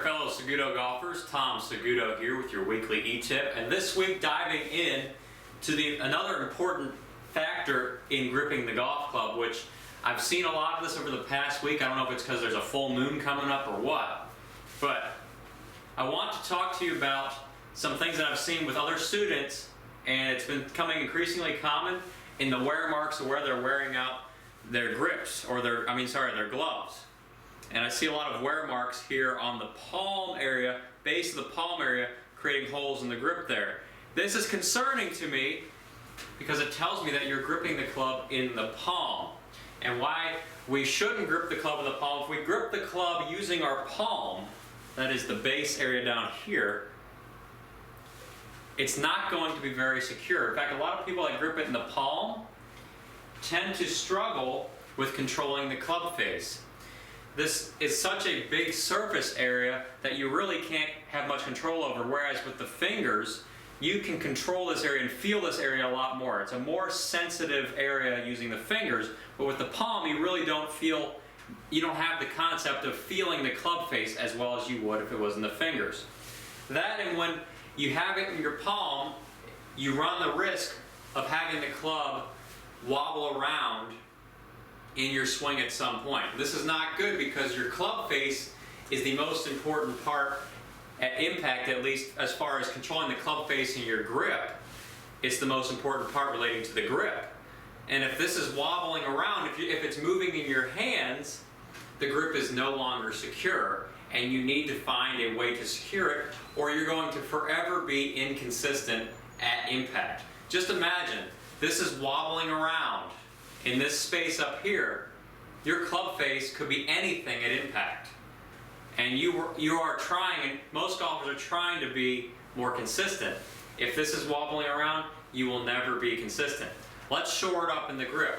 fellow Saguto golfers. Tom Saguto here with your weekly e-tip, and this week diving in to another important factor in gripping the golf club, which I've seen a lot of this over the past week. I don't know if it's because there's a full moon coming up or what, but I want to talk to you about some things that I've seen with other students, and it's been becoming increasingly common in the wear marks of where they're wearing out their grips, or their gloves. And I see a lot of wear marks here on the palm area, base of the palm area, creating holes in the grip there. This is concerning to me because it tells me that you're gripping the club in the palm. And why we shouldn't grip the club in the palm: if we grip the club using our palm, that is the base area down here, it's not going to be very secure. In fact, a lot of people that grip it in the palm tend to struggle with controlling the club face. This is such a big surface area that you really can't have much control over, whereas with the fingers, you can control this area and feel this area a lot more. It's a more sensitive area using the fingers, but with the palm, you really don't feel, you don't have the concept of feeling the club face as well as you would if it was in the fingers. That, and when you have it in your palm, you run the risk of having the club wobble around in your swing at some point. This is not good because your club face is the most important part at impact, at least as far as controlling the club face in your grip. It's the most important part relating to the grip. And if this is wobbling around, if it's moving in your hands, the grip is no longer secure, and you need to find a way to secure it, or you're going to forever be inconsistent at impact. Just imagine, this is wobbling around in this space up here. Your club face could be anything at impact. And you are trying, and most golfers are trying to be more consistent. If this is wobbling around, you will never be consistent. Let's shore it up in the grip.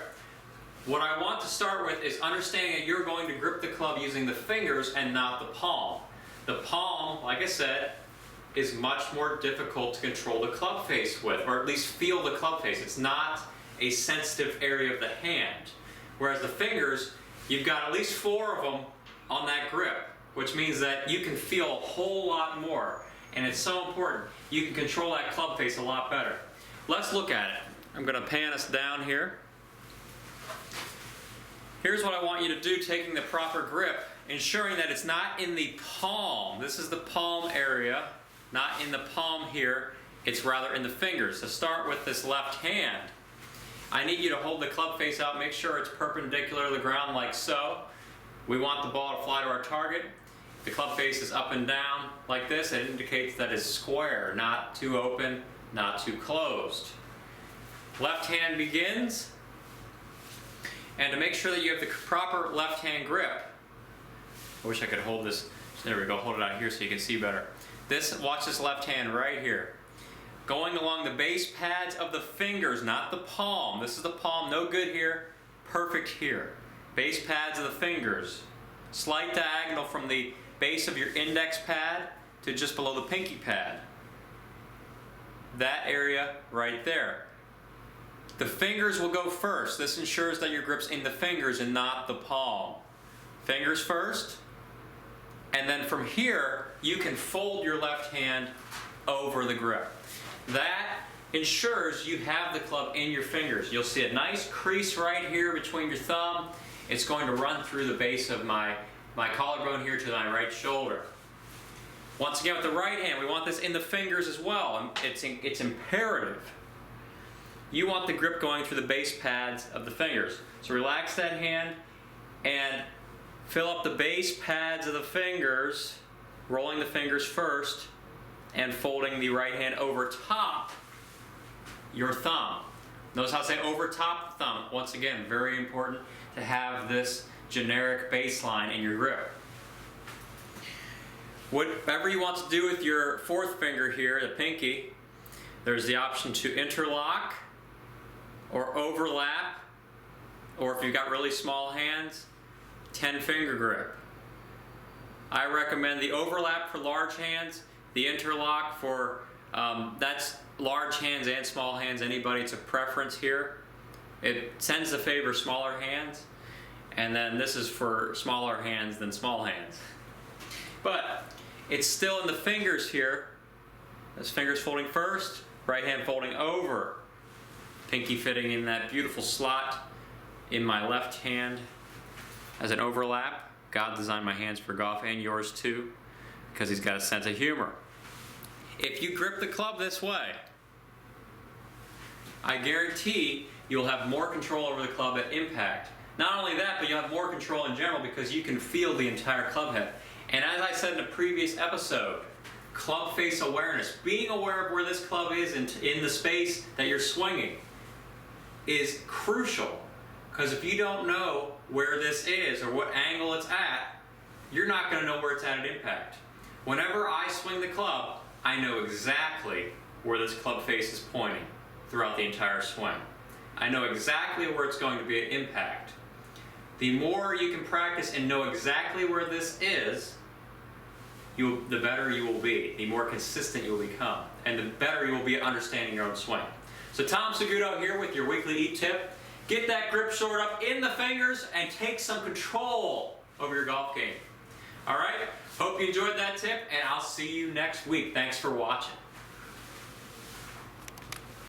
What I want to start with is understanding that you're going to grip the club using the fingers and not the palm. The palm, like I said, is much more difficult to control the club face with, or at least feel the club face. It's not a sensitive area of the hand. Whereas the fingers, you've got at least 4 of them on that grip, which means that you can feel a whole lot more. And it's so important. You can control that club face a lot better. Let's look at it. I'm going to pan us down here. Here's what I want you to do, taking the proper grip, ensuring that it's not in the palm. This is the palm area, not in the palm here. It's rather in the fingers. So start with this left hand. I need you to hold the club face out, make sure it's perpendicular to the ground like so. We want the ball to fly to our target. If the club face is up and down like this, it indicates that it's square, not too open, not too closed. Left hand begins, and to make sure that you have the proper left hand grip, I wish I could hold this, there we go, hold it out here so you can see better. Watch this left hand right here. Going along the base pads of the fingers, not the palm. This is the palm, no good here, perfect here. Base pads of the fingers. Slight diagonal from the base of your index pad to just below the pinky pad. That area right there. The fingers will go first. This ensures that your grip's in the fingers and not the palm. Fingers first, and then from here, you can fold your left hand over the grip. That ensures you have the club in your fingers. You'll see a nice crease right here between your thumb. It's going to run through the base of my collarbone here to my right shoulder. Once again, with the right hand, we want this in the fingers as well. It's imperative. You want the grip going through the base pads of the fingers. So relax that hand and fill up the base pads of the fingers, rolling the fingers first, and folding the right hand over top your thumb. Notice how I say over top the thumb. Once again, very important to have this generic baseline in your grip. Whatever you want to do with your 4th finger here, the pinky, there's the option to interlock or overlap, or if you've got really small hands, 10-finger grip. I recommend the overlap for large hands, the interlock for, that's large hands and small hands, anybody, it's a preference here. It tends to favor smaller hands, and then this is for smaller hands than small hands. But it's still in the fingers here. This finger's folding first, right hand folding over. Pinky fitting in that beautiful slot in my left hand as an overlap. God designed my hands for golf, and yours too, because he's got a sense of humor. If you grip the club this way, I guarantee you'll have more control over the club at impact. Not only that, but you'll have more control in general because you can feel the entire club head. And as I said in a previous episode, club face awareness, being aware of where this club is in the space that you're swinging, is crucial. Because if you don't know where this is or what angle it's at, you're not going to know where it's at impact. Whenever I swing the club, I know exactly where this club face is pointing throughout the entire swing. I know exactly where it's going to be at impact. The more you can practice and know exactly where this is, the better you will be, the more consistent you will become, and the better you will be at understanding your own swing. So Tom Saguto here with your weekly Eat Tip. Get that grip shored up in the fingers and take some control over your golf game. All right, hope you enjoyed that tip, and I'll see you next week. Thanks for watching.